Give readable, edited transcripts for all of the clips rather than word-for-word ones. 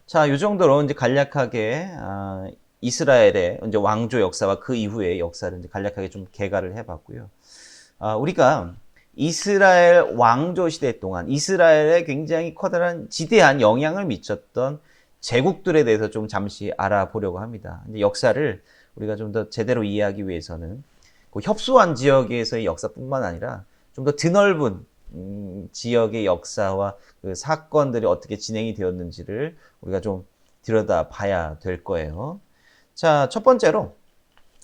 자, 이 정도로 이제 간략하게 이스라엘의 이제 왕조 역사와 그 이후의 역사를 이제 간략하게 좀 개괄을 해봤고요. 우리가 이스라엘 왕조 시대 동안 이스라엘에 굉장히 커다란 지대한 영향을 미쳤던 제국들에 대해서 좀 잠시 알아보려고 합니다. 이제 역사를 우리가 좀 더 제대로 이해하기 위해서는 그 협소한 지역에서의 역사뿐만 아니라 좀 더 드넓은 지역의 역사와 그 사건들이 어떻게 진행이 되었는지를 우리가 좀 들여다 봐야 될 거예요. 자, 첫 번째로,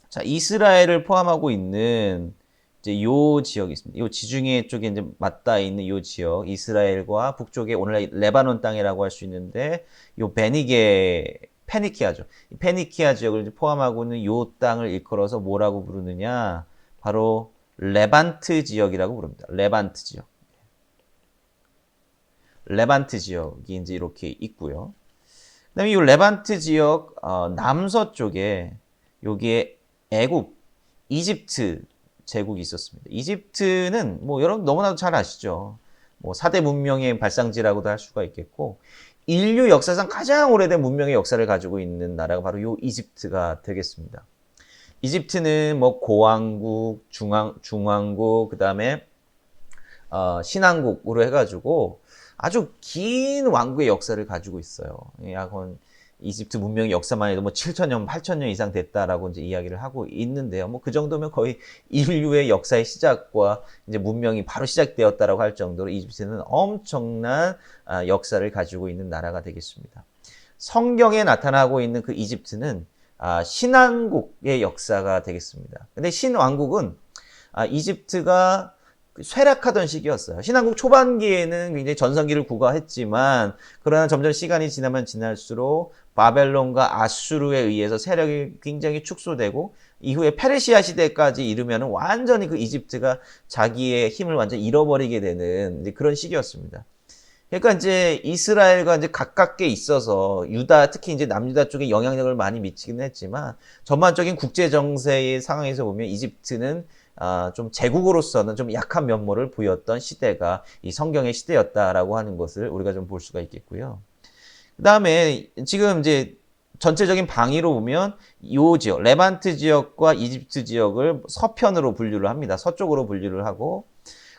자, 이스라엘을 포함하고 있는 이제 요 지역이 있습니다. 요 지중해 쪽에 이제 맞닿아 있는 요 지역, 이스라엘과 북쪽에 오늘날 레바논 땅이라고 할 수 있는데, 요 페니키아죠. 페니키아 지역을 포함하고 있는 요 땅을 일컬어서 뭐라고 부르느냐? 바로 레반트 지역이라고 부릅니다. 레반트 지역. 레반트 지역이 이제 이렇게 있고요. 그다음에 이 레반트 지역 남서쪽에 여기에 애국, 이집트 제국이 있었습니다. 이집트는 뭐 여러분 너무나도 잘 아시죠. 뭐 4대 문명의 발상지라고도 할 수가 있겠고 인류 역사상 가장 오래된 문명의 역사를 가지고 있는 나라가 바로 이 이집트가 되겠습니다. 이집트는 뭐 고왕국, 중왕국, 그다음에 신왕국으로 해가지고 아주 긴 왕국의 역사를 가지고 있어요. 약 이집트 문명의 역사만 해도 뭐 7,000년, 8,000년 이상 됐다라고 이제 이야기를 하고 있는데요. 뭐 그 정도면 거의 인류의 역사의 시작과 이제 문명이 바로 시작되었다라고 할 정도로 이집트는 엄청난 역사를 가지고 있는 나라가 되겠습니다. 성경에 나타나고 있는 그 이집트는 신왕국의 역사가 되겠습니다. 근데 신왕국은 이집트가 쇠락하던 시기였어요. 신왕국 초반기에는 굉장히 전성기를 구가했지만 그러나 점점 시간이 지나면 지날수록 바벨론과 아수르에 의해서 세력이 굉장히 축소되고 이후에 페르시아 시대까지 이르면 완전히 그 이집트가 자기의 힘을 완전히 잃어버리게 되는 이제 그런 시기였습니다. 그러니까 이제 이스라엘과 이제 가깝게 있어서 유다, 특히 이제 남유다 쪽에 영향력을 많이 미치긴 했지만 전반적인 국제 정세의 상황에서 보면 이집트는 좀 제국으로서는 좀 약한 면모를 보였던 시대가 이 성경의 시대였다라고 하는 것을 우리가 좀 볼 수가 있겠고요. 그 다음에 지금 이제 전체적인 방위로 보면 이 지역, 레반트 지역과 이집트 지역을 서편으로 분류를 합니다. 서쪽으로 분류를 하고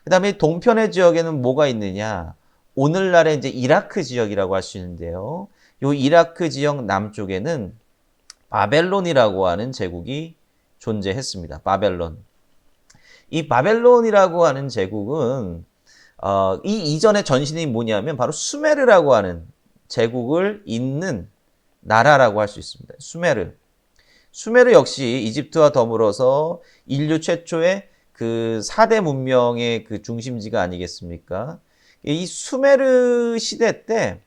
그 다음에 동편의 지역에는 뭐가 있느냐? 오늘날의 이제 이라크 지역이라고 할 수 있는데요. 이 이라크 지역 남쪽에는 바벨론이라고 하는 제국이 존재했습니다. 바벨론. 이 바벨론이라고 하는 제국은 이 이전의 전신이 뭐냐면 바로 수메르라고 하는 제국을 잇는 나라라고 할 수 있습니다. 수메르. 수메르 역시 이집트와 더불어서 인류 최초의 그 4대 문명의 그 중심지가 아니겠습니까? 이 수메르 시대 때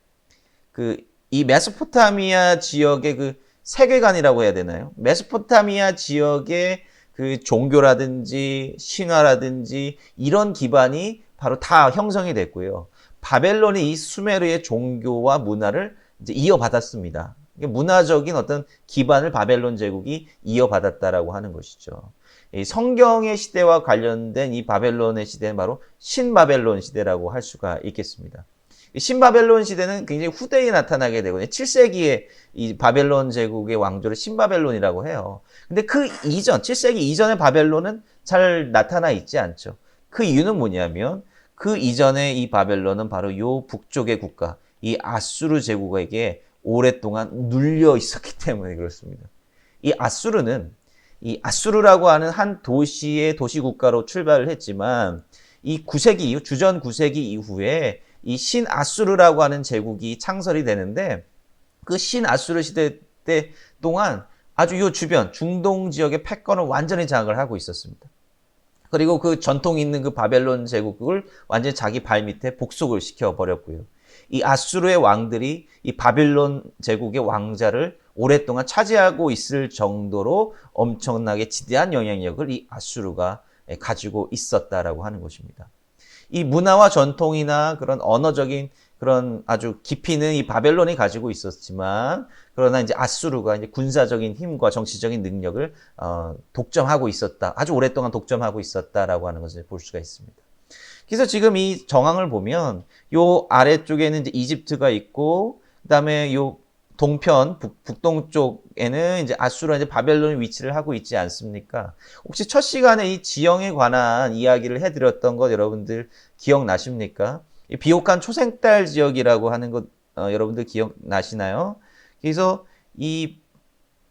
그 이 메소포타미아 지역의 그 세계관이라고 해야 되나요? 메소포타미아 지역의 그 종교라든지 신화라든지 이런 기반이 바로 다 형성이 됐고요. 바벨론이 이 수메르의 종교와 문화를 이제 이어받았습니다. 문화적인 어떤 기반을 바벨론 제국이 이어받았다라고 하는 것이죠. 이 성경의 시대와 관련된 이 바벨론의 시대는 바로 신바벨론 시대라고 할 수가 있겠습니다. 신바벨론 시대는 굉장히 후대에 나타나게 되거든요. 7세기에 이 바벨론 제국의 왕조를 신바벨론이라고 해요. 근데 그 이전, 7세기 이전의 바벨론은 잘 나타나 있지 않죠. 그 이유는 뭐냐면 그 이전의 이 바벨론은 바로 요 북쪽의 국가, 이 아수르 제국에게 오랫동안 눌려 있었기 때문에 그렇습니다. 이 아수르라고 하는 한 도시의 도시국가로 출발을 했지만 이 9세기 이후, 주전 9세기 이후에 이 신아수르라고 하는 제국이 창설이 되는데 그 신아수르 시대 때 동안 아주 이 주변 중동 지역의 패권을 완전히 장악을 하고 있었습니다. 그리고 그 전통 있는 그 바벨론 제국을 완전히 자기 발 밑에 복속을 시켜버렸고요. 이 아수르의 왕들이 이 바벨론 제국의 왕자를 오랫동안 차지하고 있을 정도로 엄청나게 지대한 영향력을 이 아수르가 가지고 있었다라고 하는 것입니다. 이 문화와 전통이나 그런 언어적인 그런 아주 깊이는 이 바벨론이 가지고 있었지만 그러나 이제 아수르가 이제 군사적인 힘과 정치적인 능력을 독점하고 있었다. 아주 오랫동안 독점하고 있었다라고 하는 것을 볼 수가 있습니다. 그래서 지금 이 정황을 보면 요 아래쪽에는 이제 이집트가 있고 그다음에 요 동편 북동쪽에는 이제 아수르와 이제 바벨론이 위치를 하고 있지 않습니까? 혹시 첫 시간에 이 지형에 관한 이야기를 해드렸던 것 여러분들 기억나십니까? 이 비옥한 초생달 지역이라고 하는 것 여러분들 기억나시나요? 그래서 이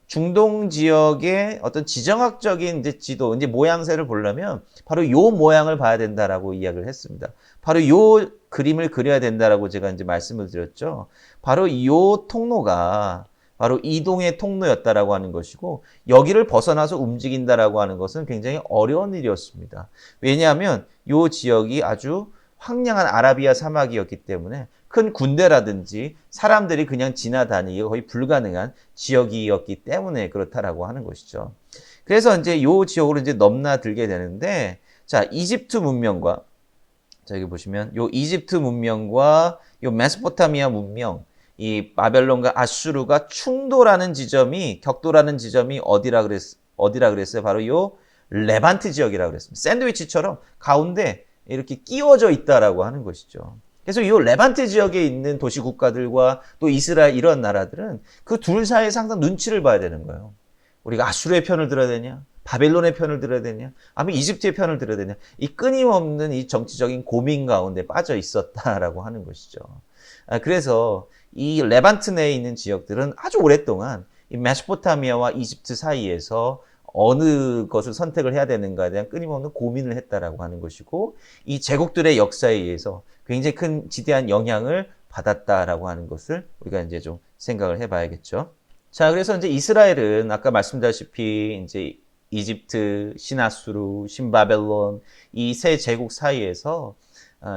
중동 지역의 어떤 지정학적인 이제 지도, 이제 모양새를 보려면 바로 요 모양을 봐야 된다라고 이야기를 했습니다. 바로 요 그림을 그려야 된다라고 제가 이제 말씀을 드렸죠. 바로 요 통로가 바로 이동의 통로였다라고 하는 것이고, 여기를 벗어나서 움직인다라고 하는 것은 굉장히 어려운 일이었습니다. 왜냐하면 요 지역이 아주 황량한 아라비아 사막이었기 때문에 큰 군대라든지 사람들이 그냥 지나다니기가 거의 불가능한 지역이었기 때문에 그렇다라고 하는 것이죠. 그래서 이제 요 지역으로 이제 넘나들게 되는데, 자, 이집트 문명과, 자, 여기 보시면 요 이집트 문명과 요 메소포타미아 문명, 이 바벨론과 아수르가 충돌하는 지점이, 격돌하는 지점이 어디라 그랬어요? 바로 요 레반트 지역이라고 그랬습니다. 샌드위치처럼 가운데 이렇게 끼워져 있다라고 하는 것이죠. 그래서 이 레반트 지역에 있는 도시 국가들과 또 이스라엘 이런 나라들은 그 둘 사이에서 항상 눈치를 봐야 되는 거예요. 우리가 아수르의 편을 들어야 되냐? 바벨론의 편을 들어야 되냐? 아니면 이집트의 편을 들어야 되냐? 이 끊임없는 이 정치적인 고민 가운데 빠져 있었다라고 하는 것이죠. 그래서 이 레반트 내에 있는 지역들은 아주 오랫동안 이 메소포타미아와 이집트 사이에서 어느 것을 선택을 해야 되는가에 대한 끊임없는 고민을 했다라고 하는 것이고, 이 제국들의 역사에 의해서 굉장히 큰 지대한 영향을 받았다라고 하는 것을 우리가 이제 좀 생각을 해봐야겠죠. 자, 그래서 이제 이스라엘은 아까 말씀드렸다시피 이제 이집트, 신아수르, 신바벨론 이 세 제국 사이에서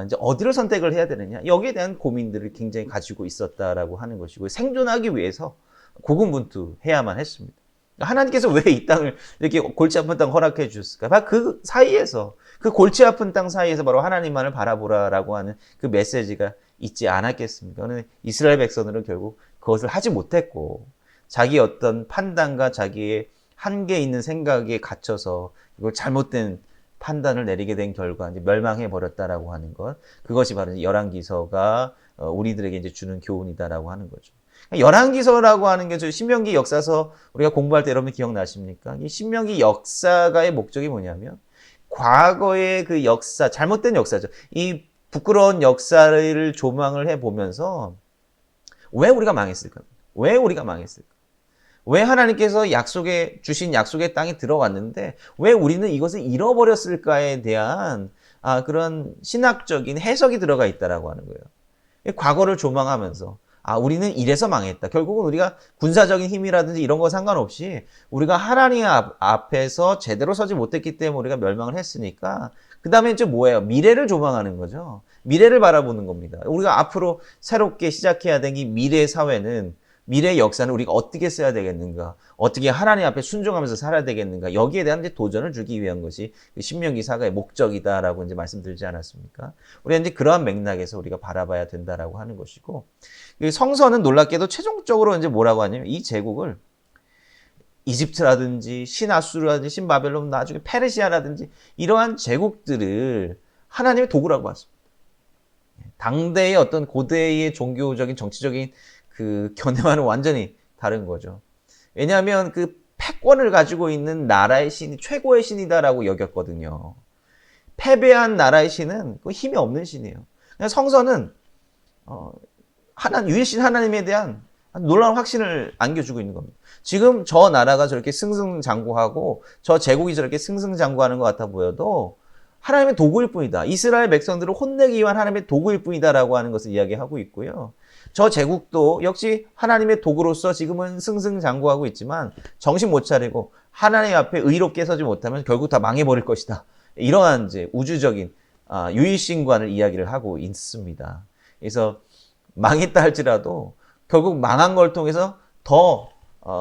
이제 어디를 선택을 해야 되느냐, 여기에 대한 고민들을 굉장히 가지고 있었다라고 하는 것이고, 생존하기 위해서 고군분투해야만 했습니다. 하나님께서 왜 이 땅을 이렇게 골치 아픈 땅 허락해 주셨을까? 바로 그 사이에서, 그 골치 아픈 땅 사이에서 바로 하나님만을 바라보라라고 하는 그 메시지가 있지 않았겠습니까? 그런데 이스라엘 백성들은 결국 그것을 하지 못했고, 자기 어떤 판단과 자기의 한계 있는 생각에 갇혀서 이걸 잘못된 판단을 내리게 된 결과 이제 멸망해 버렸다라고 하는 것, 그것이 바로 열왕기서가 우리들에게 이제 주는 교훈이다라고 하는 거죠. 열왕기서라고 하는 게 저 신명기 역사서 우리가 공부할 때 여러분 기억나십니까? 이 신명기 역사가의 목적이 뭐냐면 과거의 그 역사, 잘못된 역사죠. 이 부끄러운 역사를 조망을 해보면서 왜 우리가 망했을까? 왜 우리가 망했을까? 왜 하나님께서 주신 약속의 땅에 들어왔는데 왜 우리는 이것을 잃어버렸을까에 대한 그런 신학적인 해석이 들어가 있다라고 하는 거예요. 과거를 조망하면서 우리는 이래서 망했다. 결국은 우리가 군사적인 힘이라든지 이런 거 상관없이 우리가 하나님 앞에서 제대로 서지 못했기 때문에 우리가 멸망을 했으니까 그 다음에 이제 뭐예요? 미래를 조망하는 거죠. 미래를 바라보는 겁니다. 우리가 앞으로 새롭게 시작해야 되는 이 미래의 사회는, 미래의 역사는 우리가 어떻게 써야 되겠는가? 어떻게 하나님 앞에 순종하면서 살아야 되겠는가? 여기에 대한 이제 도전을 주기 위한 것이 신명기 사가의 목적이다라고 이제 말씀드리지 않았습니까? 우리가 이제 그러한 맥락에서 우리가 바라봐야 된다라고 하는 것이고, 성서는 놀랍게도 최종적으로 이제 뭐라고 하냐면 이 제국을 이집트라든지 신아수르라든지 신바벨론, 나중에 페르시아라든지 이러한 제국들을 하나님의 도구라고 봤습니다. 당대의 어떤 고대의 종교적인 정치적인 그 견해와는 완전히 다른 거죠. 왜냐하면 그 패권을 가지고 있는 나라의 신이 최고의 신이다라고 여겼거든요. 패배한 나라의 신은 그 힘이 없는 신이에요. 성서는 유일신 하나님에 대한 놀라운 확신을 안겨주고 있는 겁니다. 지금 저 나라가 저렇게 승승장구하고 저 제국이 저렇게 승승장구하는 것 같아 보여도 하나님의 도구일 뿐이다. 이스라엘 백성들을 혼내기 위한 하나님의 도구일 뿐이다라고 하는 것을 이야기하고 있고요. 저 제국도 역시 하나님의 도구로서 지금은 승승장구하고 있지만 정신 못 차리고 하나님 앞에 의롭게 서지 못하면 결국 다 망해버릴 것이다. 이러한 이제 우주적인 유일신관을 이야기를 하고 있습니다. 그래서 망했다 할지라도 결국 망한 걸 통해서 더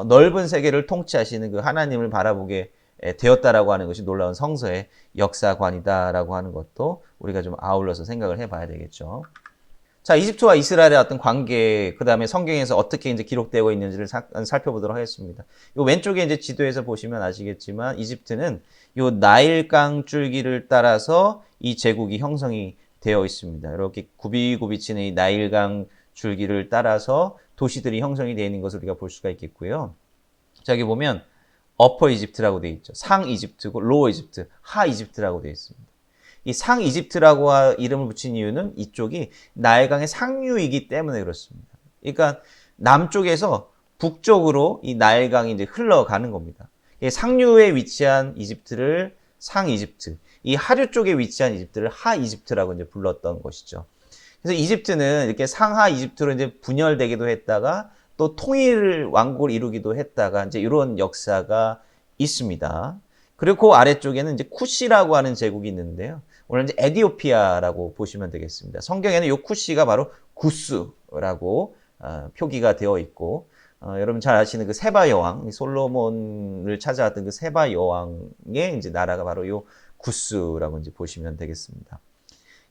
넓은 세계를 통치하시는 그 하나님을 바라보게 되었다라고 하는 것이 놀라운 성서의 역사관이다라고 하는 것도 우리가 좀 아울러서 생각을 해봐야 되겠죠. 자, 이집트와 이스라엘의 어떤 관계, 그 다음에 성경에서 어떻게 이제 기록되고 있는지를 살펴보도록 하겠습니다. 요 왼쪽에 이제 지도에서 보시면 아시겠지만 이집트는 요 나일강 줄기를 따라서 이 제국이 형성이 되어 있습니다. 이렇게 굽이굽이 치는 이 나일강 줄기를 따라서 도시들이 형성이 되어 있는 것을 우리가 볼 수가 있겠고요. 자, 여기 보면 어퍼 이집트라고 되어 있죠. 상 이집트고 로어 이집트, 하 이집트라고 되어 있습니다. 이 상 이집트라고 이름을 붙인 이유는 이쪽이 나일강의 상류이기 때문에 그렇습니다. 그러니까 남쪽에서 북쪽으로 이 나일강이 이제 흘러가는 겁니다. 상류에 위치한 이집트를 상 이집트, 이 하류 쪽에 위치한 이집트를 하 이집트라고 이제 불렀던 것이죠. 그래서 이집트는 이렇게 상하 이집트로 이제 분열되기도 했다가 또 통일 왕국을 이루기도 했다가 이제 이런 역사가 있습니다. 그리고 그 아래쪽에는 이제 쿠시라고 하는 제국이 있는데요. 오늘 이제 에디오피아라고 보시면 되겠습니다. 성경에는 이 쿠시가 바로 구스라고 표기가 되어 있고, 여러분 잘 아시는 그 세바 여왕, 솔로몬을 찾아왔던 그 세바 여왕의 이제 나라가 바로 이 구스라고 이제 보시면 되겠습니다.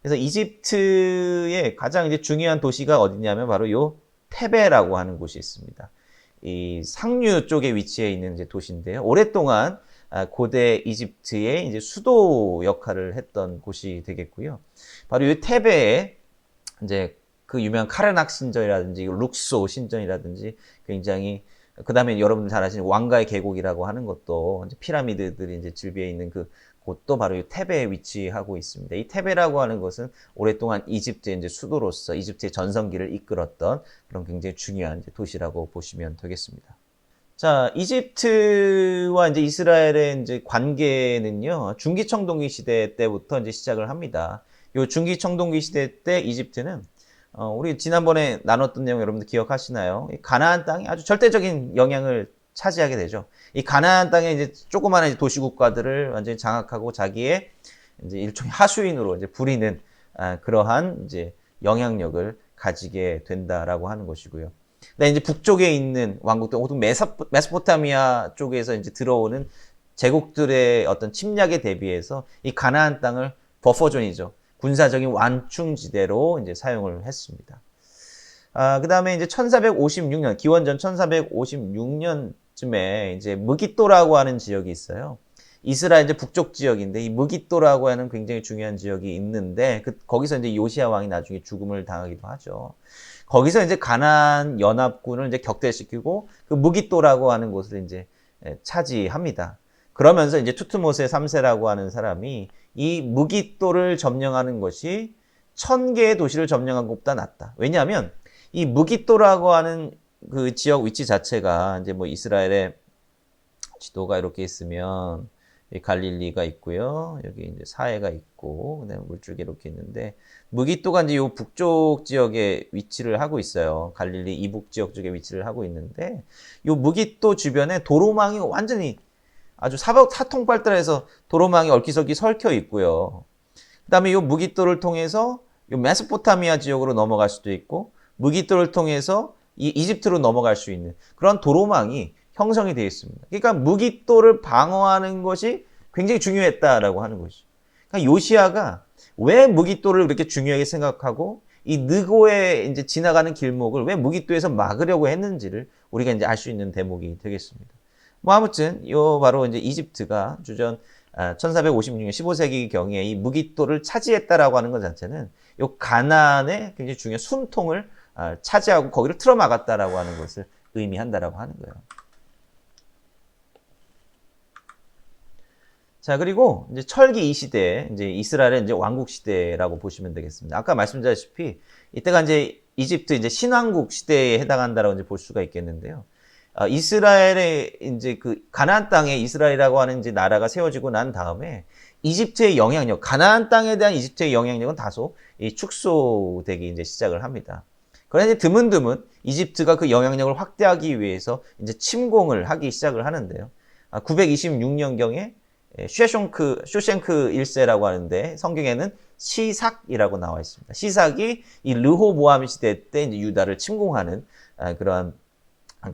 그래서 이집트의 가장 이제 중요한 도시가 어디냐면 바로 요 테베라고 하는 곳이 있습니다. 이 상류 쪽에 위치해 있는 이제 도시인데요. 오랫동안 고대 이집트의 이제 수도 역할을 했던 곳이 되겠고요. 바로 이 테베에 이제 그 유명한 카르낙 신전이라든지 룩소 신전이라든지 굉장히 그다음에 여러분들 잘 아시는 왕가의 계곡이라고 하는 것도 이제 피라미드들이 이제 질비해 있는 그 곳도 바로 이 테베에 위치하고 있습니다. 이 테베라고 하는 것은 오랫동안 이집트의 이제 수도로서 이집트의 전성기를 이끌었던 그런 굉장히 중요한 이제 도시라고 보시면 되겠습니다. 자, 이집트와 이제 이스라엘의 이제 관계는요, 중기청동기 시대 때부터 이제 시작을 합니다. 요 중기청동기 시대 때 이집트는 우리 지난번에 나눴던 내용 여러분들 기억하시나요? 이 가나안 땅이 아주 절대적인 영향을 차지하게 되죠. 이 가나안 땅에 이제 조그마한 이제 도시국가들을 완전히 장악하고 자기의 이제 일종의 하수인으로 이제 부리는 그러한 이제 영향력을 가지게 된다라고 하는 것이고요. 근데 이제 북쪽에 있는 왕국들, 보통 메소포타미아 쪽에서 이제 들어오는 제국들의 어떤 침략에 대비해서 이 가나안 땅을 버퍼존이죠. 군사적인 완충지대로 이제 사용을 했습니다. 그 다음에 이제 1456년, 기원전 1456년쯤에 이제 무기또라고 하는 지역이 있어요. 이스라엘 이제 북쪽 지역인데 이 무기또라고 하는 굉장히 중요한 지역이 있는데 거기서 이제 요시야 왕이 나중에 죽음을 당하기도 하죠. 거기서 이제 가나안 연합군을 이제 격퇴시키고 그 무기또라고 하는 곳을 이제 차지합니다. 그러면서 이제 투트모세 3세라고 하는 사람이 이 무기또를 점령하는 것이 1000개의 도시를 점령한 것보다 낫다. 왜냐하면 이 무기또라고 하는 그 지역 위치 자체가 이제 뭐 이스라엘의 지도가 이렇게 있으면 갈릴리가 있고요. 여기 이제 사해가 있고, 그다음에 물줄기 이렇게 있는데, 무기또가 이제 요 북쪽 지역에 위치를 하고 있어요. 갈릴리 이북 지역 쪽에 위치를 하고 있는데, 요 무기또 주변에 도로망이 완전히 아주 사통발달해서 도로망이 얽히설키 설켜 있고요. 그다음에 요 무기또를 통해서 요 메소포타미아 지역으로 넘어갈 수도 있고, 무기또를 통해서 이집트로 넘어갈 수 있는 그런 도로망이 형성이 되어 있습니다. 그러니까 무기또를 방어하는 것이 굉장히 중요했다라고 하는 것이죠. 그러니까 요시야가 왜 무기또를 그렇게 중요하게 생각하고 이 느고에 이제 지나가는 길목을 왜 무기또에서 막으려고 했는지를 우리가 이제 알 수 있는 대목이 되겠습니다. 뭐 아무튼 요 바로 이제 이집트가 주전 1456년 15세기 경에 이 무기또를 차지했다라고 하는 것 자체는 요 가나안의 굉장히 중요한 숨통을 차지하고 거기를 틀어막았다라고 하는 것을 의미한다라고 하는 거예요. 자, 그리고 이제 철기 2시대, 이제 이스라엘의 이제 왕국 시대라고 보시면 되겠습니다. 아까 말씀드렸다시피 이때가 이제 이집트 이제 신왕국 시대에 해당한다라고 이제 볼 수가 있겠는데요. 이스라엘의 이제 그 가나안 땅에 이스라엘이라고 하는 이제 나라가 세워지고 난 다음에 이집트의 영향력, 가나안 땅에 대한 이집트의 영향력은 다소 축소되기 이제 시작을 합니다. 그런데 이제 드문드문 이집트가 그 영향력을 확대하기 위해서 이제 침공을 하기 시작을 하는데요. 926년경에 쇼생크 1세라고 하는데 성경에는 시삭이라고 나와 있습니다. 시삭이 이 르호보암 시대 때 이제 유다를 침공하는 그러한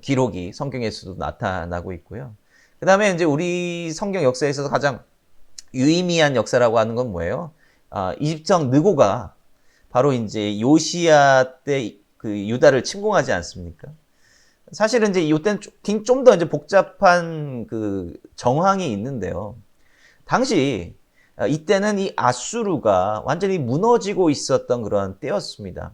기록이 성경에서도 나타나고 있고요. 그 다음에 이제 우리 성경 역사에 있어서 가장 유의미한 역사라고 하는 건 뭐예요? 이집트 왕 느고가 바로 이제 요시야 때 그 유다를 침공하지 않습니까? 사실은 이제 이때는 좀 더 이제 복잡한 그 정황이 있는데요. 당시 이때는 이 아수르가 완전히 무너지고 있었던 그런 때였습니다.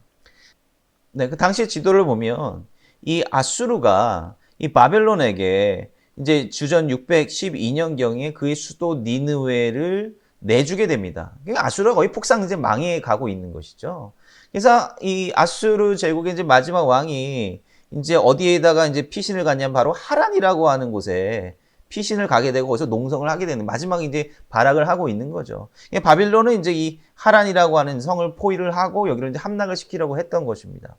네, 그 당시 지도를 보면 이 아수르가 이 바벨론에게 이제 주전 612년경에 그의 수도 니느웨를 내주게 됩니다. 그러니까 아수르가 거의 폭삭 이제 망해 가고 있는 것이죠. 그래서 이 아수르 제국의 이제 마지막 왕이 이제 어디에다가 이제 피신을 갔냐면 바로 하란이라고 하는 곳에 피신을 가게 되고 거기서 농성을 하게 되는 마지막 이제 발악을 하고 있는 거죠. 바빌론은 이제 이 하란이라고 하는 성을 포위를 하고 여기를 이제 함락을 시키려고 했던 것입니다.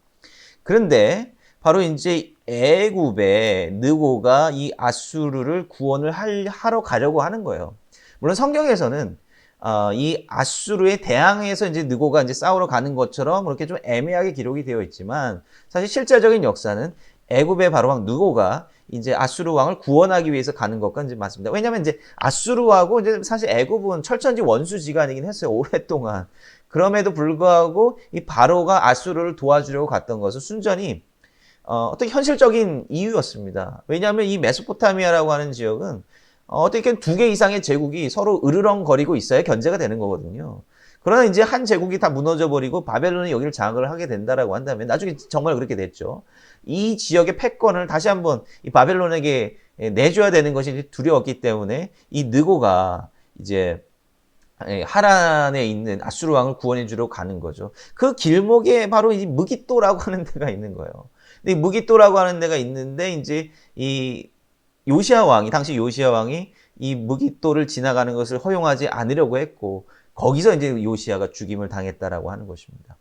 그런데 바로 이제 애굽의 느고가 이 아수르를 구원을 하러 가려고 하는 거예요. 물론 성경에서는 이 아수르에 대항해서 이제 느고가 이제 싸우러 가는 것처럼 그렇게 좀 애매하게 기록이 되어 있지만 사실 실제적인 역사는 애굽의 바로 왕 느고가 이제 아수르 왕을 구원하기 위해서 가는 것과 이제 맞습니다. 왜냐하면 이제 아수르하고 이제 사실 애굽은 철천지 원수지간이긴 했어요. 오랫동안. 그럼에도 불구하고 이 바로가 아수르를 도와주려고 갔던 것은 순전히 어떤 현실적인 이유였습니다. 왜냐하면 이 메소포타미아라고 하는 지역은 어떻게 두 개 이상의 제국이 서로 으르렁거리고 있어야 견제가 되는 거거든요. 그러나 이제 한 제국이 다 무너져 버리고 바벨론이 여기를 장악을 하게 된다라고 한다면 나중에 정말 그렇게 됐죠. 이 지역의 패권을 다시 한번 이 바벨론에게 내줘야 되는 것이 두려웠기 때문에 이 느고가 이제 하란에 있는 아수르 왕을 구원해 주러 가는 거죠. 그 길목에 바로 이 무기또라고 하는 데가 있는 거예요. 근데 이 무기또라고 하는 데가 있는데 이제 이 요시야 왕이 당시 요시야 왕이 이 무기또를 지나가는 것을 허용하지 않으려고 했고 거기서 이제 요시야가 죽임을 당했다라고 하는 것입니다.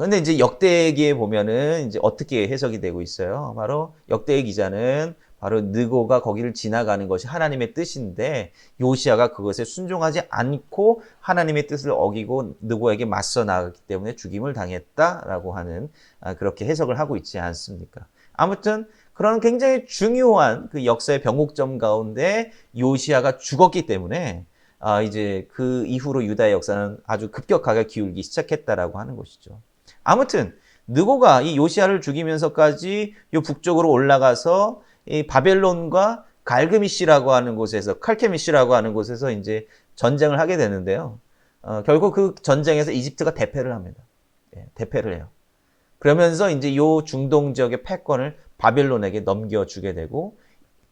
근데 이제 역대기에 보면은 이제 어떻게 해석이 되고 있어요. 바로 역대기 기자는 바로 느고가 거기를 지나가는 것이 하나님의 뜻인데 요시야가 그것에 순종하지 않고 하나님의 뜻을 어기고 느고에게 맞서 나갔기 때문에 죽임을 당했다라고 하는 그렇게 해석을 하고 있지 않습니까? 아무튼 그런 굉장히 중요한 그 역사의 변곡점 가운데 요시야가 죽었기 때문에 이제 그 이후로 유다의 역사는 아주 급격하게 기울기 시작했다라고 하는 것이죠. 아무튼 느고가 이 요시야를 죽이면서까지 요 북쪽으로 올라가서 이 바벨론과 갈그미시라고 하는 곳에서 칼케미시라고 하는 곳에서 이제 전쟁을 하게 되는데요. 결국 그 전쟁에서 이집트가 대패를 합니다. 대패를 해요. 그러면서 이제 요 중동 지역의 패권을 바벨론에게 넘겨주게 되고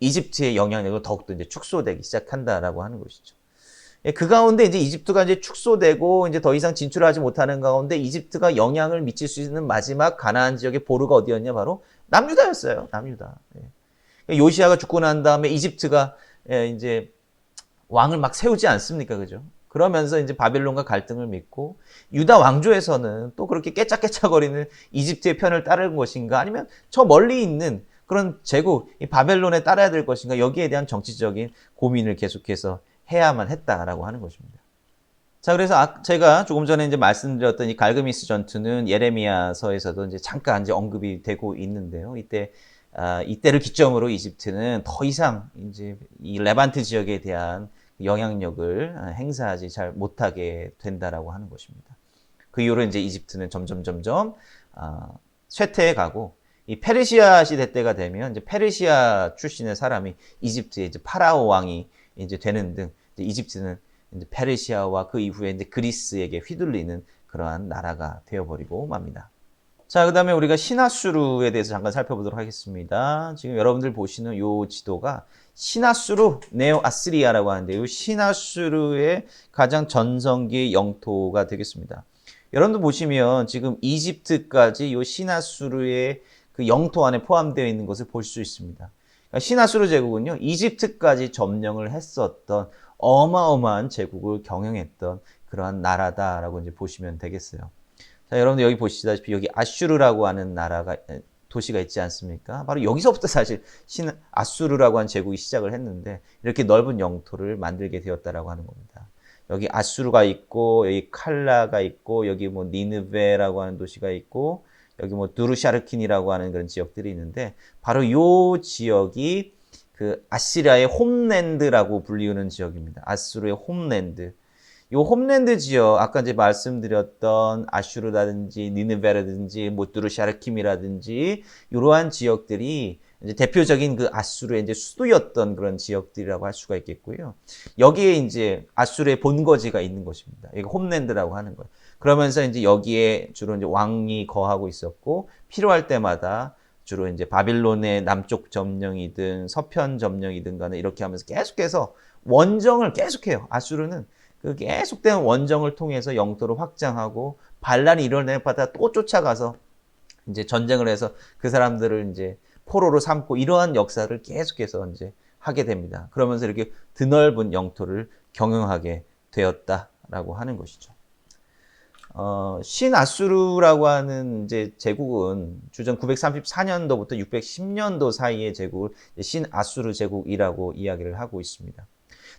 이집트의 영향력을 더욱더 이제 축소되기 시작한다라고 하는 것이죠. 그 가운데 이제 이집트가 이제 축소되고 이제 더 이상 진출하지 못하는 가운데 이집트가 영향을 미칠 수 있는 마지막 가나안 지역의 보루가 어디였냐 바로 남유다였어요. 남유다. 요시야가 죽고 난 다음에 이집트가 이제 왕을 막 세우지 않습니까, 그죠? 그러면서 이제 바벨론과 갈등을 맺고 유다 왕조에서는 또 그렇게 깨짝깨짝거리는 이집트의 편을 따를 것인가 아니면 저 멀리 있는 그런 제국 이 바벨론에 따라야 될 것인가 여기에 대한 정치적인 고민을 계속해서 해야만 했다라고 하는 것입니다. 자, 그래서 제가 조금 전에 이제 말씀드렸던 이 갈그미스 전투는 예레미야서에서도 이제 잠깐 이제 언급이 되고 있는데요. 이때를 기점으로 이집트는 더 이상 이제 이 레반트 지역에 대한 영향력을 행사하지 잘 못하게 된다라고 하는 것입니다. 그 이후로 이제 이집트는 점점 쇠퇴해 가고 이 페르시아 시대 때가 되면 이제 페르시아 출신의 사람이 이집트의 이제 파라오 왕이 이제 되는 등 이제 이집트는 이제 페르시아와 그 이후에 이제 그리스에게 휘둘리는 그러한 나라가 되어버리고 맙니다. 자, 그 다음에 우리가 신하수르에 대해서 잠깐 살펴보도록 하겠습니다. 지금 여러분들 보시는 이 지도가 신하수르 네오 아시리아라고 하는데 이 신하수르의 가장 전성기의 영토가 되겠습니다. 여러분들 보시면 지금 이집트까지 이 신하수르의 그 영토 안에 포함되어 있는 것을 볼 수 있습니다. 그러니까 신하수르 제국은요, 이집트까지 점령을 했었던 어마어마한 제국을 경영했던 그러한 나라다라고 이제 보시면 되겠어요. 자, 여러분들 여기 보시다시피 여기 아슈르라고 하는 나라가 도시가 있지 않습니까? 바로 여기서부터 사실 아수르라고 하는 제국이 시작을 했는데 이렇게 넓은 영토를 만들게 되었다라고 하는 겁니다. 여기 아수르가 있고 여기 칼라가 있고 여기 뭐 니느베라고 하는 도시가 있고 여기 뭐 두르샤르킨이라고 하는 그런 지역들이 있는데 바로 요 지역이 그 아시리아의 홈랜드라고 불리우는 지역입니다. 아수르의 홈랜드. 요 홈랜드 지역, 아까 이제 말씀드렸던 아슈르라든지 니느베라든지 뭐 두르샤르킴이라든지 이러한 지역들이 이제 대표적인 그 아수르의 이제 수도였던 그런 지역들이라고 할 수가 있겠고요. 여기에 이제 아수르의 본거지가 있는 것입니다. 이거 홈랜드라고 하는 거예요. 그러면서 이제 여기에 주로 이제 왕이 거하고 있었고 필요할 때마다 주로 이제 바빌론의 남쪽 점령이든 서편 점령이든 간에 이렇게 하면서 계속해서 원정을 계속해요. 아수르는 그 계속된 원정을 통해서 영토를 확장하고 반란이 일어날 때마다 또 쫓아가서 이제 전쟁을 해서 그 사람들을 이제 포로로 삼고 이러한 역사를 계속해서 이제 하게 됩니다. 그러면서 이렇게 드넓은 영토를 경영하게 되었다라고 하는 것이죠. 신아수르라고 하는 이제 제국은 주전 934년도부터 610년도 사이의 제국을 신아수르 제국이라고 이야기를 하고 있습니다.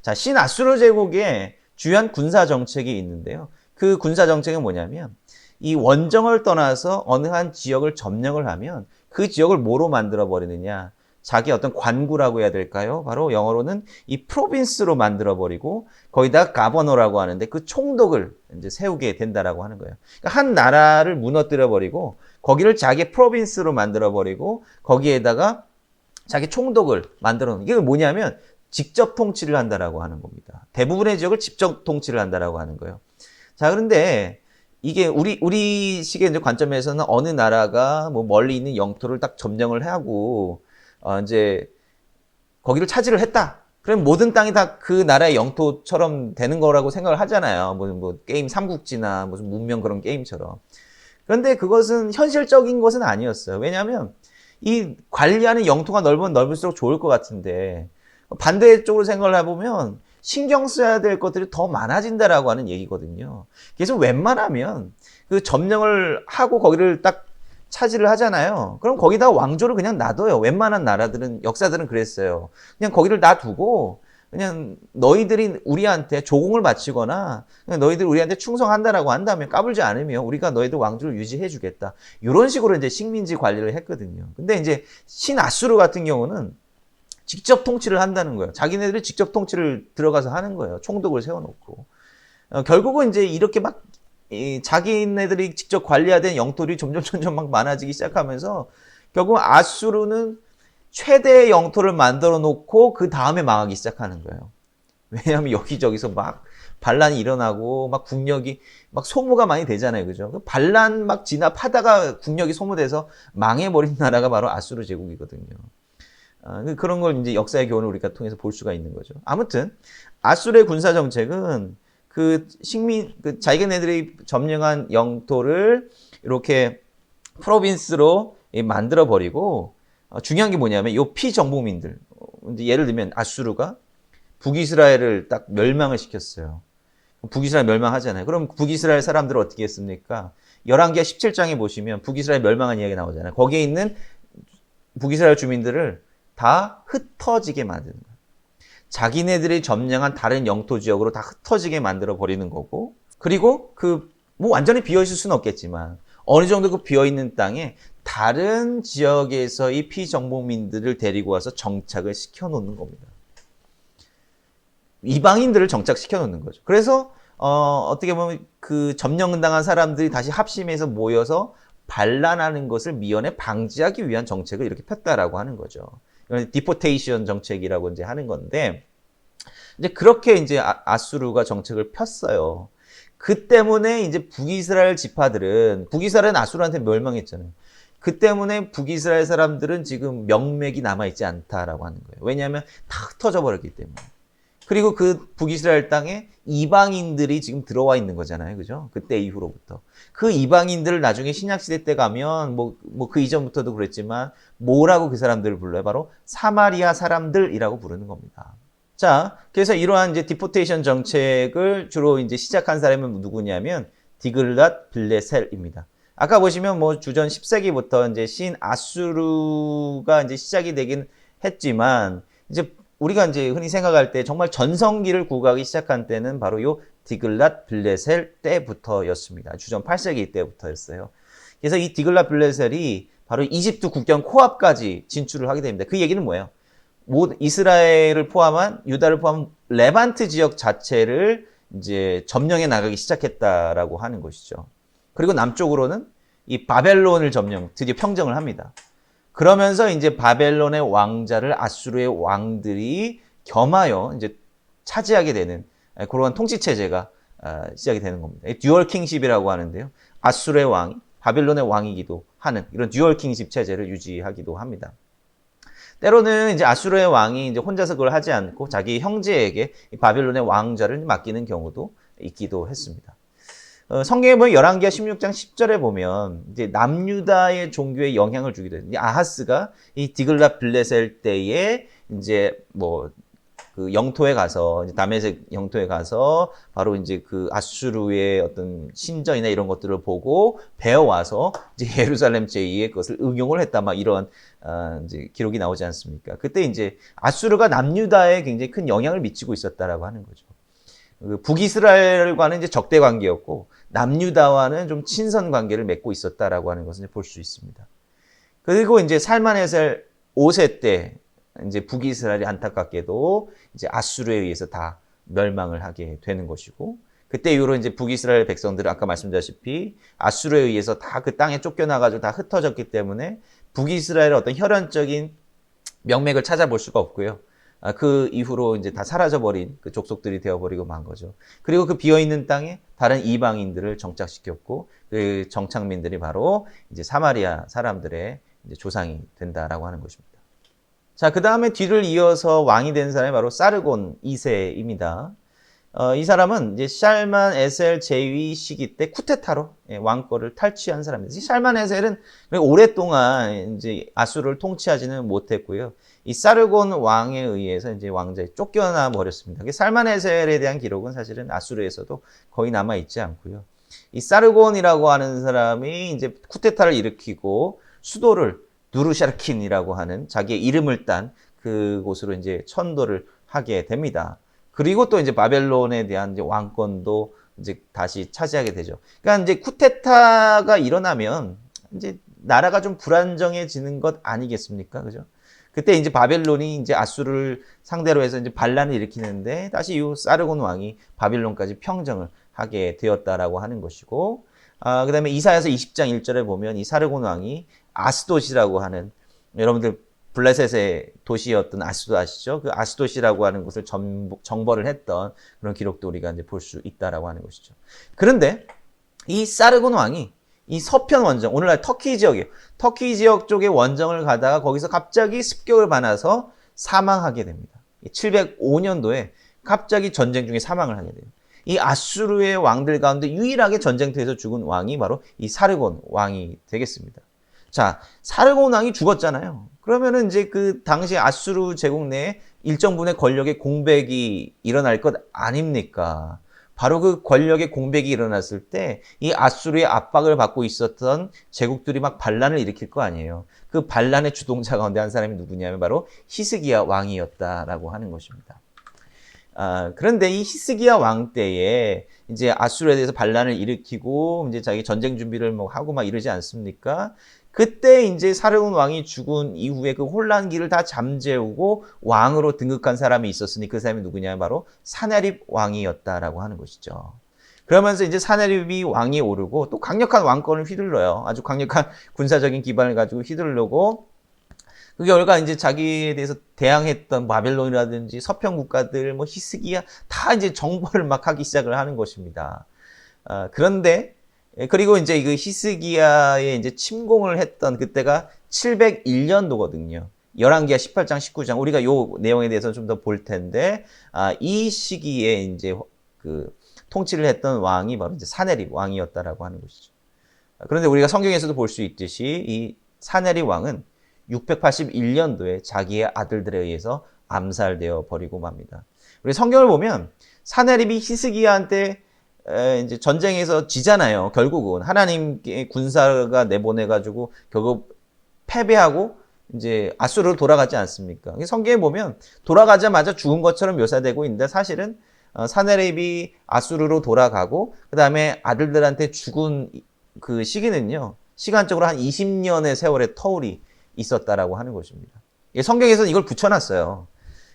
자, 신아수르 제국에 주요한 군사 정책이 있는데요. 그 군사 정책은 뭐냐면 이 원정을 떠나서 어느 한 지역을 점령을 하면 그 지역을 뭐로 만들어 버리느냐? 자기 어떤 관구라고 해야 될까요? 바로 영어로는 이 프로빈스로 만들어 버리고 거기다 가버너라고 하는데 그 총독을 이제 세우게 된다라고 하는 거예요. 그러니까 한 나라를 무너뜨려 버리고 거기를 자기 프로빈스로 만들어 버리고 거기에다가 자기 총독을 만들어 놓는 이게 뭐냐면 직접 통치를 한다라고 하는 겁니다. 대부분의 지역을 직접 통치를 한다라고 하는 거예요. 자, 그런데 이게 우리 식의 이제 관점에서는 어느 나라가 뭐 멀리 있는 영토를 딱 점령을 하고 이제 거기를 차지를 했다. 그럼 모든 땅이 다 그 나라의 영토처럼 되는 거라고 생각을 하잖아요. 뭐 게임 삼국지나 무슨 문명 그런 게임처럼. 그런데 그것은 현실적인 것은 아니었어요. 왜냐하면 이 관리하는 영토가 넓으면 넓을수록 좋을 것 같은데 반대쪽으로 생각을 해보면 신경 써야 될 것들이 더 많아진다라고 하는 얘기거든요. 그래서 웬만하면 그 점령을 하고 거기를 딱 차지를 하잖아요. 그럼 거기다 왕조를 그냥 놔둬요. 웬만한 나라들은, 역사들은 그랬어요. 그냥 거기를 놔두고 그냥 너희들이 우리한테 조공을 바치거나 그냥 너희들 우리한테 충성한다라고 한다면 까불지 않으면 우리가 너희들 왕조를 유지해 주겠다. 이런 식으로 이제 식민지 관리를 했거든요. 근데 이제 신아수르 같은 경우는 직접 통치를 한다는 거예요. 자기네들이 직접 통치를 들어가서 하는 거예요. 총독을 세워놓고. 결국은 이제 이렇게 막 자기네들이 직접 관리해야 되는 영토들이 점점 막 많아지기 시작하면서 결국 아수르는 최대의 영토를 만들어 놓고 그 다음에 망하기 시작하는 거예요. 왜냐하면 여기저기서 막 반란이 일어나고 막 국력이 막 소모가 많이 되잖아요. 그죠? 반란 막 진압하다가 국력이 소모돼서 망해버린 나라가 바로 아수르 제국이거든요. 그런 걸 이제 역사의 교훈을 우리가 통해서 볼 수가 있는 거죠. 아무튼 아수르의 군사 정책은 그 자기네들이 점령한 영토를 이렇게 프로빈스로 만들어 버리고 중요한 게 뭐냐면 이 피정복민들 예를 들면 아수르가 북이스라엘을 딱 멸망을 시켰어요. 북이스라엘 멸망하잖아요. 그럼 북이스라엘 사람들은 어떻게 했습니까? 열왕기하 17장에 보시면 북이스라엘 멸망한 이야기 나오잖아요. 거기에 있는 북이스라엘 주민들을 다 흩어지게 만드는 거예요. 자기네들이 점령한 다른 영토 지역으로 다 흩어지게 만들어 버리는 거고, 그리고 뭐 완전히 비어 있을 수는 없겠지만 어느 정도 그 비어 있는 땅에 다른 지역에서의 피정복민들을 데리고 와서 정착을 시켜 놓는 겁니다. 이방인들을 정착시켜 놓는 거죠. 그래서 어떻게 보면 그 점령당한 사람들이 다시 합심해서 모여서 반란하는 것을 미연에 방지하기 위한 정책을 이렇게 폈다라고 하는 거죠. 디포테이션 정책이라고 이제 하는 건데, 이제 그렇게 이제 아수르가 정책을 폈어요. 그 때문에 이제 북이스라엘 지파들은, 북이스라엘은 아수르한테 멸망했잖아요. 그 때문에 북이스라엘 사람들은 지금 명맥이 남아있지 않다라고 하는 거예요. 왜냐하면 다 흩어져 버렸기 때문에. 그리고 그 북이스라엘 땅에 이방인들이 지금 들어와 있는 거잖아요. 그죠? 그때 이후로부터. 그 이방인들을 나중에 신약시대 때 가면, 그 이전부터도 그랬지만, 뭐라고 그 사람들을 불러요? 바로 사마리아 사람들이라고 부르는 겁니다. 자, 그래서 이러한 이제 디포테이션 정책을 주로 이제 시작한 사람은 누구냐면, 디글랏 빌레셀입니다. 아까 보시면 뭐 주전 10세기부터 이제 신아수르가 이제 시작이 되긴 했지만, 이제 우리가 이제 흔히 생각할 때 정말 전성기를 구가하기 시작한 때는 바로 요 디글랏 빌레셀 때부터였습니다. 주전 8세기 때부터였어요. 그래서 이 디글랏 빌레셀이 바로 이집트 국경 코앞까지 진출을 하게 됩니다. 그 얘기는 뭐예요? 이스라엘을 포함한 유다를 포함한 레반트 지역 자체를 이제 점령해 나가기 시작했다라고 하는 것이죠. 그리고 남쪽으로는 이 바벨론을 드디어 평정을 합니다. 그러면서 이제 바벨론의 왕자를 아수르의 왕들이 겸하여 이제 차지하게 되는 그러한 통치 체제가 시작이 되는 겁니다. 듀얼 킹십이라고 하는데요. 아수르의 왕이 바벨론의 왕이기도 하는 이런 듀얼 킹십 체제를 유지하기도 합니다. 때로는 이제 아수르의 왕이 이제 혼자서 그걸 하지 않고 자기 형제에게 바벨론의 왕좌를 맡기는 경우도 있기도 했습니다. 성경에 보면 열왕기하 16장 10절에 보면 이제 남유다의 종교에 영향을 주기도 해요. 아하스가 이 디글랏 빌레셀 때에 이제 뭐 그 영토에 가서 이제 다메섹 영토에 가서 바로 이제 그 아수르의 어떤 신전이나 이런 것들을 보고 배워와서 이제 예루살렘 제2의 그것을 응용을 했다 막 이런 이제 기록이 나오지 않습니까? 그때 이제 아수르가 남유다에 굉장히 큰 영향을 미치고 있었다라고 하는 거죠. 그 북이스라엘과는 이제 적대 관계였고 남유다와는 좀 친선 관계를 맺고 있었다라고 하는 것을 볼 수 있습니다. 그리고 이제 살만에셀 5세 때 이제 북이스라엘이 안타깝게도 이제 아수르에 의해서 다 멸망을 하게 되는 것이고 그때 이후로 이제 북이스라엘 백성들은 아까 말씀드렸다시피 아수르에 의해서 다 그 땅에 쫓겨나가지고 다 흩어졌기 때문에 북이스라엘의 어떤 혈연적인 명맥을 찾아볼 수가 없고요. 그 이후로 이제 다 사라져버린 그 족속들이 되어버리고 만 거죠. 그리고 그 비어있는 땅에 다른 이방인들을 정착시켰고 그 정착민들이 바로 이제 사마리아 사람들의 이제 조상이 된다라고 하는 것입니다. 자, 그 다음에 뒤를 이어서 왕이 된 사람이 바로 사르곤 2세입니다. 이 사람은 이제 샬만 에셀 제위 시기 때 쿠데타로 왕권을 탈취한 사람입니다. 이 샬만 에셀은 오랫동안 이제 아수르를 통치하지는 못했고요. 이 사르곤 왕에 의해서 이제 왕자에 쫓겨나 버렸습니다. 샬만 에셀에 대한 기록은 사실은 아수르에서도 거의 남아 있지 않고요. 이 사르곤이라고 하는 사람이 이제 쿠데타를 일으키고 수도를 누르샤르킨이라고 하는 자기의 이름을 딴 그곳으로 이제 천도를 하게 됩니다. 그리고 또 이제 바벨론에 대한 이제 왕권도 이제 다시 차지하게 되죠. 그러니까 이제 쿠데타가 일어나면 이제 나라가 좀 불안정해지는 것 아니겠습니까? 그죠? 그때 이제 바벨론이 이제 아수르를 상대로 해서 이제 반란을 일으키는데 다시 이후 사르곤 왕이 바벨론까지 평정을 하게 되었다라고 하는 것이고, 그 다음에 이사야서 20장 1절에 보면 이 사르곤 왕이 아스돗이라고 하는, 여러분들 블레셋의 도시였던 아스돗 아시죠? 그 아스돗이라고 하는 곳을 정벌을 했던 그런 기록도 우리가 이제 볼 수 있다라고 하는 것이죠. 그런데 이 사르곤 왕이 이 서편 원정, 오늘날 터키 지역이에요. 터키 지역 쪽에 원정을 가다가 거기서 갑자기 습격을 받아서 사망하게 됩니다. 705년도에 갑자기 전쟁 중에 사망을 하게 돼요. 이 아수르의 왕들 가운데 유일하게 전쟁터에서 죽은 왕이 바로 이 사르곤 왕이 되겠습니다. 자, 사르곤 왕이 죽었잖아요. 그러면은 이제 그 당시 아수르 제국 내에 일정 분의 권력의 공백이 일어날 것 아닙니까? 바로 그 권력의 공백이 일어났을 때 이 아수르의 압박을 받고 있었던 제국들이 막 반란을 일으킬 거 아니에요. 그 반란의 주동자 가운데 한 사람이 누구냐면 바로 히스기야 왕이었다라고 하는 것입니다. 그런데 이 히스기야 왕 때에 이제 아수르에 대해서 반란을 일으키고 이제 자기 전쟁 준비를 뭐 하고 막 이러지 않습니까? 그때 이제 사르곤 왕이 죽은 이후에 그 혼란기를 다 잠재우고 왕으로 등극한 사람이 있었으니 그 사람이 누구냐면 바로 사네립 왕이었다라고 하는 것이죠. 그러면서 이제 사네립이 왕이 오르고 또 강력한 왕권을 휘둘러요. 아주 강력한 군사적인 기반을 가지고 휘두르고 그 결과 이제 자기에 대해서 대항했던 바벨론이라든지 서편 국가들, 뭐 히스기야 다 이제 정벌을 막 하기 시작을 하는 것입니다. 그런데 그리고 이제 그 히스기야에 이제 침공을 했던 그때가 701년도거든요. 열왕기하 18장, 19장 우리가 요 내용에 대해서 좀 더 볼 텐데 이 시기에 이제 그 통치를 했던 왕이 바로 이제 사네립 왕이었다라고 하는 것이죠. 그런데 우리가 성경에서도 볼 수 있듯이 이 사네립 왕은 681년도에 자기의 아들들에 의해서 암살되어 버리고 맙니다. 우리 성경을 보면 사네립이 히스기야한테 이제 전쟁에서 지잖아요. 결국은 하나님의 군사가 내보내가지고 결국 패배하고 이제 아수르로 돌아가지 않습니까? 성경에 보면 돌아가자마자 죽은 것처럼 묘사되고 있는데 사실은 사네립이 아수르로 돌아가고 그 다음에 아들들한테 죽은 그 시기는요. 시간적으로 한 20년의 세월의 터울이 있었다라고 하는 것입니다. 성경에서는 이걸 붙여놨어요.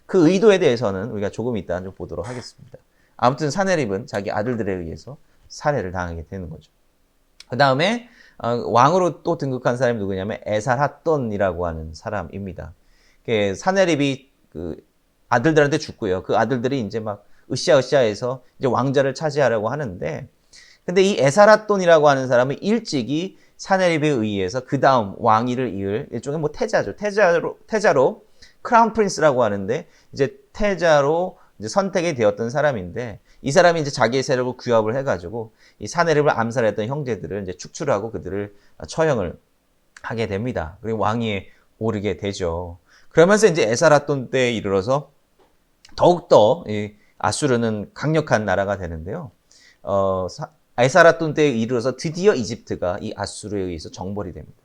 그 의도에 대해서는 우리가 조금 이따 좀 보도록 하겠습니다. 아무튼 사네립은 자기 아들들에 의해서 살해를 당하게 되는 거죠. 그 다음에 왕으로 또 등극한 사람이 누구냐면 에살핫돈이라고 하는 사람입니다. 사네립이 그 아들들한테 죽고요. 그 아들들이 이제 막 으쌰으쌰해서 이제 왕자를 차지하려고 하는데, 근데 이 에살핫돈이라고 하는 사람은 일찍이 사네립에 의해서 그 다음 왕위를 이을 일종의 뭐 태자죠. 태자로 크라운 프린스라고 하는데, 이제 태자로 이제 선택이 되었던 사람인데, 이 사람이 이제 자기의 세력을 규합을 해가지고 이 사네립을 암살했던 형제들을 이제 축출하고 그들을 처형을 하게 됩니다. 그리고 왕위에 오르게 되죠. 그러면서 이제 에살핫돈 때에 이르러서 더욱더 이 아수르는 강력한 나라가 되는데요. 에살핫돈 때에 이르러서 드디어 이집트가 이 아수르에 의해서 정벌이 됩니다.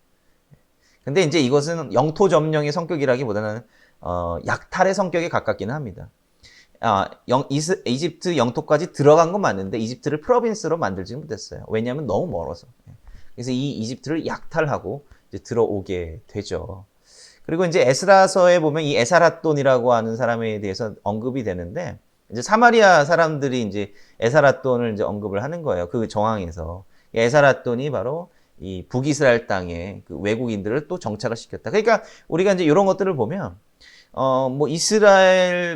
근데 이제 이것은 영토 점령의 성격이라기보다는 약탈의 성격에 가깝기는 합니다. 이집트 영토까지 들어간 건 맞는데 이집트를 프로빈스로 만들지는 못했어요. 왜냐하면 너무 멀어서. 그래서 이 이집트를 약탈하고 이제 들어오게 되죠. 그리고 이제 에스라서에 보면 이 에살핫돈이라고 하는 사람에 대해서 언급이 되는데, 이제 사마리아 사람들이 이제 에살핫돈을 이제 언급을 하는 거예요. 그 정황에서. 에살핫돈이 바로 이 북이스라엘 땅에 그 외국인들을 또 정착을 시켰다. 그러니까 우리가 이제 이런 것들을 보면 뭐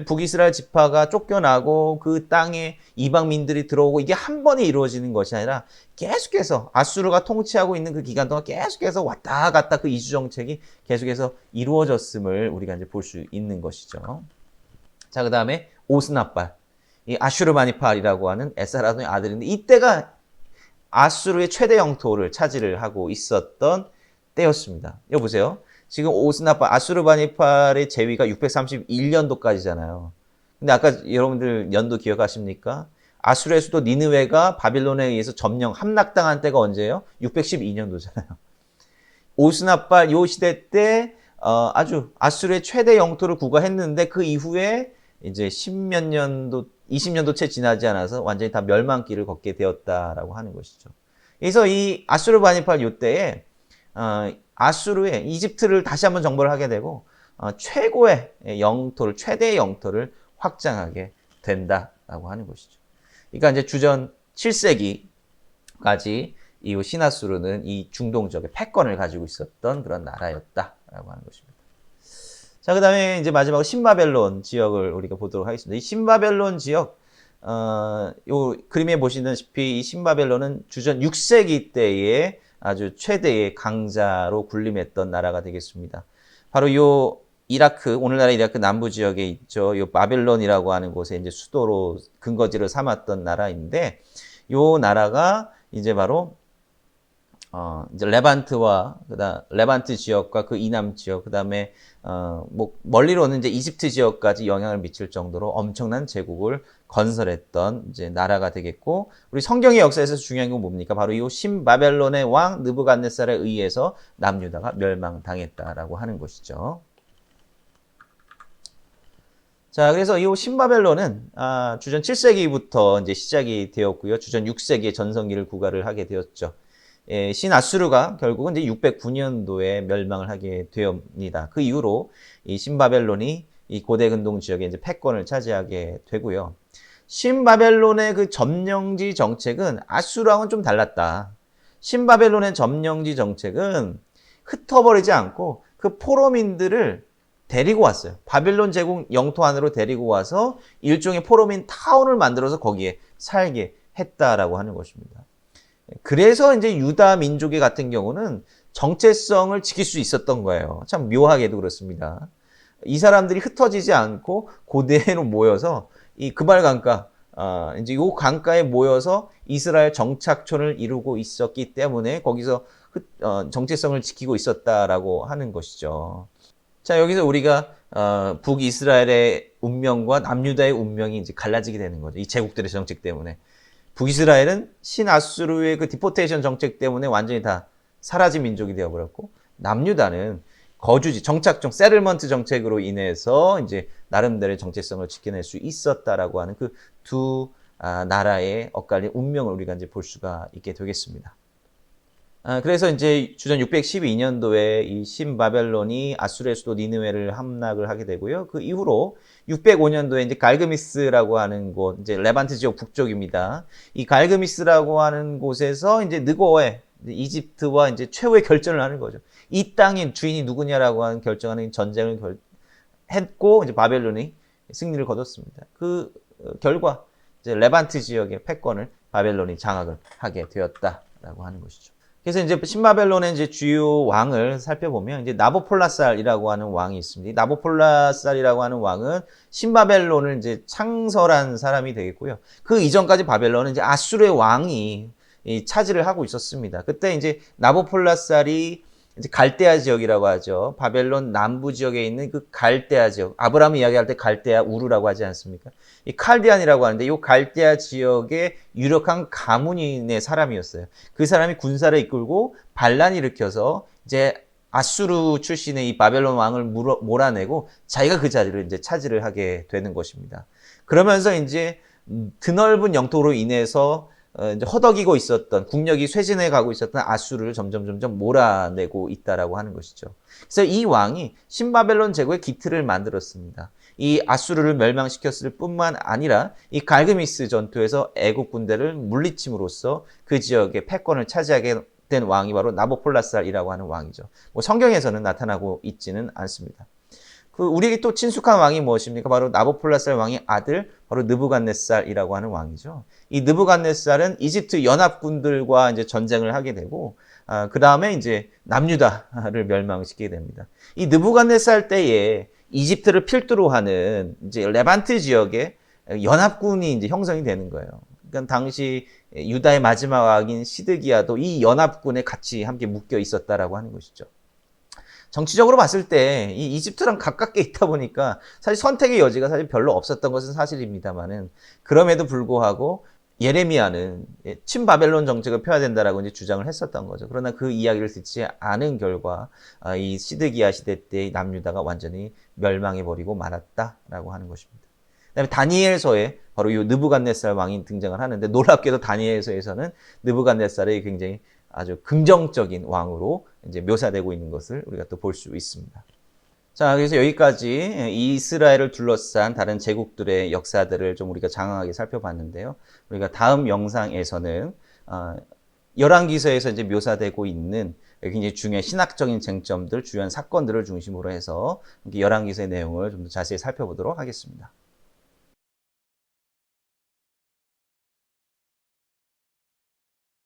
북이스라엘 지파가 쫓겨나고 그 땅에 이방민들이 들어오고 이게 한 번에 이루어지는 것이 아니라 계속해서 아수르가 통치하고 있는 그 기간 동안 계속해서 왔다 갔다 그 이주 정책이 계속해서 이루어졌음을 우리가 이제 볼 수 있는 것이죠. 자, 그 다음에 오스나빨, 이 아슈르바니팔이라고 하는 에살핫돈의 아들인데, 이때가 아수르의 최대 영토를 차지를 하고 있었던 때였습니다. 여기 보세요. 지금 오스나빨, 아수르바니팔의 제위가 631년도까지잖아요. 근데 아까 여러분들 연도 기억하십니까? 아수르의 수도 니느웨가 바빌론에 의해서 점령, 함락당한 때가 언제예요? 612년도잖아요. 오스나빨 요 시대 때 아주 아수르의 최대 영토를 구가했는데, 그 이후에 이제 10몇 년도, 20년도 채 지나지 않아서 완전히 다 멸망길을 걷게 되었다라고 하는 것이죠. 그래서 이 아수르바니팔 요 때에 아수르의 이집트를 다시 한번 정벌을 하게 되고 최고의 영토를, 최대의 영토를 확장하게 된다라고 하는 것이죠. 그러니까 이제 주전 7세기까지 이 신아수르는 이 중동 지역의 패권을 가지고 있었던 그런 나라였다라고 하는 것입니다. 자, 그 다음에 이제 마지막으로 신바벨론 지역을 우리가 보도록 하겠습니다. 이 신바벨론 지역, 요 그림에 보시다시피 이 신바벨론은 주전 6세기 때에 아주 최대의 강자로 군림했던 나라가 되겠습니다. 바로 요 이라크, 오늘날의 이라크 남부 지역에 있죠. 요 바벨론이라고 하는 곳에 이제 수도로 근거지를 삼았던 나라인데, 요 나라가 이제 바로 이제 레반트와 레반트 지역과 그 이남 지역, 그다음에 뭐 멀리로는 이제 이집트 지역까지 영향을 미칠 정도로 엄청난 제국을 건설했던 이제 나라가 되겠고, 우리 성경의 역사에서 중요한 건 뭡니까? 바로 이 신바벨론의 왕 느부갓네살에 의해서 남유다가 멸망당했다라고 하는 것이죠. 자, 그래서 이 신바벨론은 주전 7세기부터 이제 시작이 되었고요. 주전 6세기에 전성기를 구가를 하게 되었죠. 신아수르가 결국은 이제 609년도에 멸망을 하게 되옵니다. 그 이후로 이 신바벨론이 이 고대 근동 지역에 이제 패권을 차지하게 되고요. 신바벨론의 그 점령지 정책은 아수르와는 좀 달랐다. 신바벨론의 점령지 정책은 흩어버리지 않고 그 포로민들을 데리고 왔어요. 바벨론 제국 영토 안으로 데리고 와서 일종의 포로민 타운을 만들어서 거기에 살게 했다라고 하는 것입니다. 그래서 이제 유다 민족의 같은 경우는 정체성을 지킬 수 있었던 거예요. 참 묘하게도 그렇습니다. 이 사람들이 흩어지지 않고 고대로 모여서 이 그발 강가, 이제 요 강가에 모여서 이스라엘 정착촌을 이루고 있었기 때문에 거기서 정체성을 지키고 있었다라고 하는 것이죠. 자, 여기서 우리가 북이스라엘의 운명과 남유다의 운명이 이제 갈라지게 되는 거죠. 이 제국들의 정책 때문에. 북이스라엘은 신아수르의 그 디포테이션 정책 때문에 완전히 다 사라진 민족이 되어버렸고, 남유다는 거주지, 정착종, 세틀먼트 정책으로 인해서 이제 나름대로의 정체성을 지켜낼 수 있었다라고 하는 그 두 나라의 엇갈린 운명을 우리가 이제 볼 수가 있게 되겠습니다. 그래서 이제 주전 612년도에 이 신바벨론이 아수르의 수도 니느웨를 함락을 하게 되고요. 그 이후로 605년도에 이제 갈그미스라고 하는 곳, 이제 레반트 지역 북쪽입니다. 이 갈그미스라고 하는 곳에서 이제 느고에, 이집트와 이제 최후의 결전을 하는 거죠. 이 땅의 주인이 누구냐라고 하는 결정하는 전쟁을 했고 이제 바벨론이 승리를 거뒀습니다. 그 결과 이제 레반트 지역의 패권을 바벨론이 장악을 하게 되었다라고 하는 것이죠. 그래서 이제 신바벨론의 이제 주요 왕을 살펴보면 이제 나보폴라살이라고 하는 왕이 있습니다. 나보폴라살이라고 하는 왕은 신바벨론을 이제 창설한 사람이 되겠고요. 그 이전까지 바벨론은 이제 아수르의 왕이 차지를 하고 있었습니다. 그때 이제 나보폴라살이 이제 갈대아 지역이라고 하죠. 바벨론 남부 지역에 있는 그 갈대아 지역. 아브라함이 이야기할 때 갈대아 우르라고 하지 않습니까? 이 칼디안이라고 하는데 이 갈대아 지역의 유력한 가문인의 사람이었어요. 그 사람이 군사를 이끌고 반란을 일으켜서 이제 아수르 출신의 이 바벨론 왕을 몰아내고 자기가 그 자리를 이제 차지를 하게 되는 것입니다. 그러면서 이제 드넓은 영토로 인해서 이제 허덕이고 있었던 국력이 쇠진해 가고 있었던 아수르를 점점 몰아내고 있다라고 하는 것이죠. 그래서 이 왕이 신바벨론 제국의 기틀을 만들었습니다. 이 아수르를 멸망시켰을 뿐만 아니라 이 갈그미스 전투에서 애국 군대를 물리침으로써 그 지역의 패권을 차지하게 된 왕이 바로 나보폴라살이라고 하는 왕이죠. 뭐 성경에서는 나타나고 있지는 않습니다. 우리에게 또 친숙한 왕이 무엇입니까? 바로 나보폴라살 왕의 아들, 바로 느부갓네살이라고 하는 왕이죠. 이 느부갓네살은 이집트 연합군들과 이제 전쟁을 하게 되고, 그 다음에 이제 남유다를 멸망시키게 됩니다. 이 느부갓네살 때에 이집트를 필두로 하는 이제 레반트 지역에 연합군이 이제 형성이 되는 거예요. 그러니까 당시 유다의 마지막 왕인 시드기야도 이 연합군에 같이 함께 묶여 있었다라고 하는 것이죠. 정치적으로 봤을 때 이 이집트랑 가깝게 있다 보니까 사실 선택의 여지가 사실 별로 없었던 것은 사실입니다만은 그럼에도 불구하고 예레미야는 친바벨론 정책을 펴야 된다라고 이제 주장을 했었던 거죠. 그러나 그 이야기를 듣지 않은 결과 이 시드기야 시대 때 남유다가 완전히 멸망해 버리고 말았다라고 하는 것입니다. 그다음에 다니엘서에 바로 이 느부갓네살 왕이 등장을 하는데 놀랍게도 다니엘서에서는 느부갓네살이 굉장히 아주 긍정적인 왕으로 이제 묘사되고 있는 것을 우리가 또 볼 수 있습니다. 자, 그래서 여기까지 이스라엘을 둘러싼 다른 제국들의 역사들을 좀 우리가 장황하게 살펴봤는데요. 우리가 다음 영상에서는 열왕기서에서 이제 묘사되고 있는 굉장히 중요한 신학적인 쟁점들, 주요한 사건들을 중심으로 해서 열왕기서의 내용을 좀 더 자세히 살펴보도록 하겠습니다.